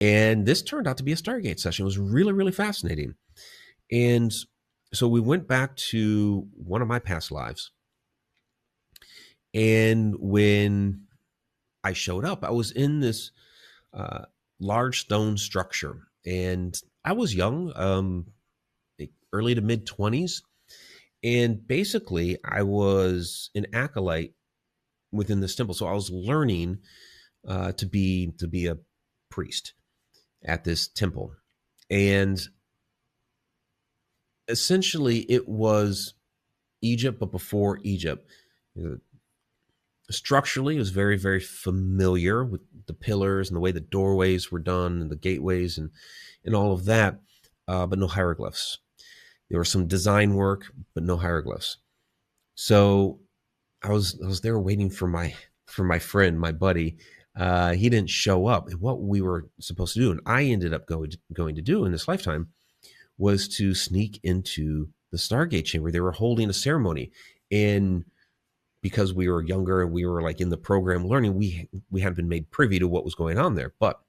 And this turned out to be a Stargate session. It was really, really fascinating. And so we went back to one of my past lives. And when I showed up, I was in this uh, large stone structure. And I was young, early to mid 20s. And basically, I was an acolyte within this temple. So I was learning to be a priest at this temple. And essentially, it was Egypt, but before Egypt. Structurally, it was very, very familiar with the pillars and the way the doorways were done and the gateways and all of that, but no hieroglyphs. There was some design work, but no hieroglyphs. So I was there waiting for my friend, my buddy. He didn't show up, and what we were supposed to do, and I ended up going to do in this lifetime, was to sneak into the Stargate chamber. They were holding a ceremony, and because we were younger and we were like in the program learning, we hadn't been made privy to what was going on there, but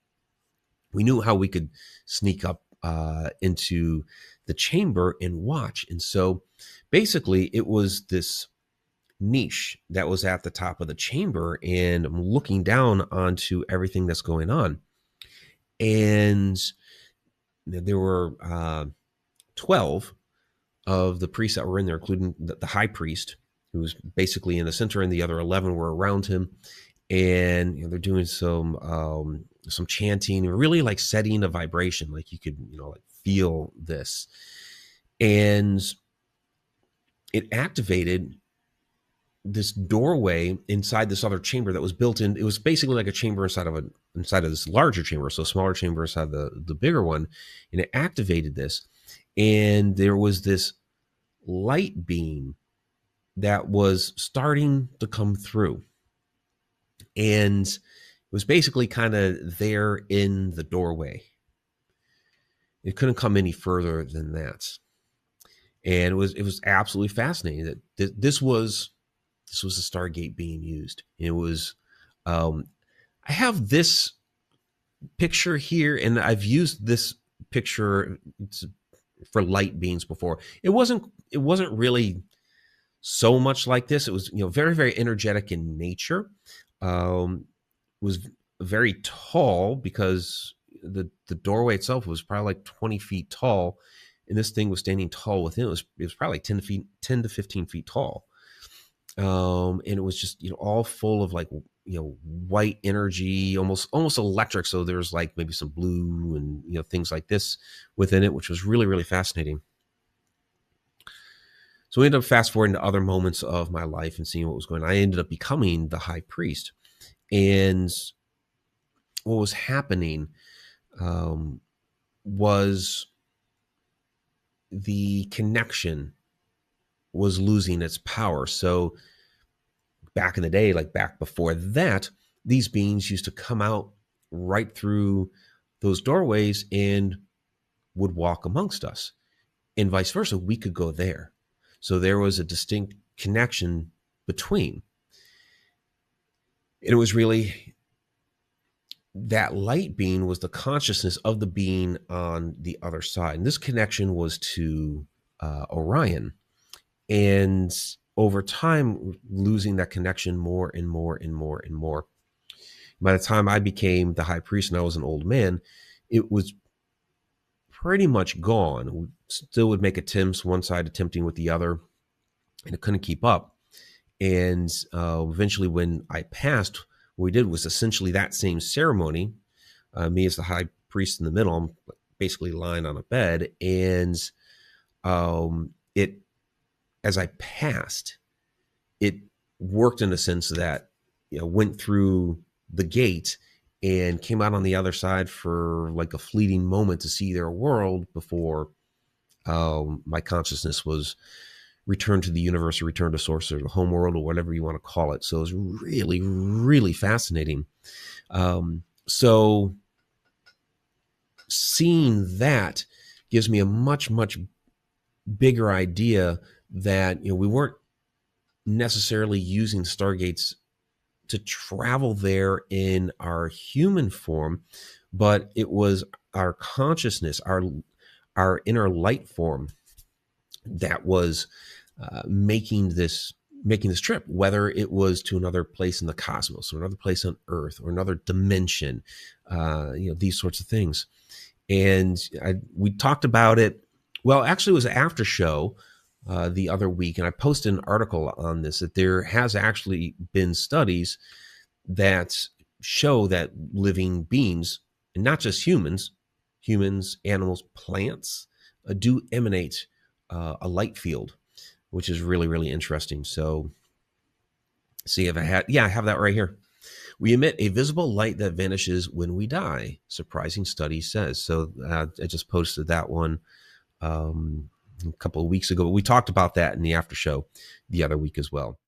we knew how we could sneak up into the chamber and watch. And so basically, it was this niche that was at the top of the chamber, and I'm looking down onto everything that's going on. And there were 12 of the priests that were in there, including the high priest, who was basically in the center, and the other 11 were around him. And they're doing some chanting, really like setting a vibration, like you could like feel this. And it activated this doorway inside this other chamber that was built in. It was basically like a chamber inside of this larger chamber, so a smaller chamber inside the bigger one, and it activated this. And there was this light beam that was starting to come through, and it was basically kind of there in the doorway. It couldn't come any further than that, and it was absolutely fascinating that this was a Stargate being used. It was I have this picture here, and I've used this picture for light beams before. It wasn't really so much like this. It was very, very energetic in nature. Was very tall, because the doorway itself was probably like 20 feet tall, and this thing was standing tall within. It was probably 10 to 15 feet tall. And it was just all full of like white energy, almost electric. So there's like maybe some blue and things like this within it, which was really, really fascinating. So we ended up fast forwarding to other moments of my life and seeing what was going on. I ended up becoming the high priest, and what was happening was the connection was losing its power. So back in the day, like back before that, these beings used to come out right through those doorways and would walk amongst us, and vice versa. We could go there. So there was a distinct connection between. And it was really that light being was the consciousness of the being on the other side. And this connection was to Orion. And over time, losing that connection more and more and more and more. By the time I became the high priest and I was an old man, it was pretty much gone. We still would make attempts, one side attempting with the other, and it couldn't keep up. And eventually, when I passed, what we did was essentially that same ceremony. Me as the high priest in the middle, I'm basically lying on a bed, and it, as I passed, it worked in a sense that went through the gate and came out on the other side for like a fleeting moment to see their world before my consciousness was returned to the universe, or returned to source, or the home world, or whatever you want to call it. So it was really, really fascinating. So seeing that gives me a much, much bigger idea that we weren't necessarily using Stargates to travel there in our human form, but it was our consciousness, our inner light form that was making this trip, whether it was to another place in the cosmos or another place on Earth or another dimension, these sorts of things. And we talked about it. Well, actually, it was an after show the other week, and I posted an article on this, that there has actually been studies that show that living beings, and not just humans, animals, plants, do emanate a light field, which is really, really interesting. So, see if I have that right here. We emit a visible light that vanishes when we die, surprising study says. So I just posted that one a couple of weeks ago. We talked about that in the after show the other week as well.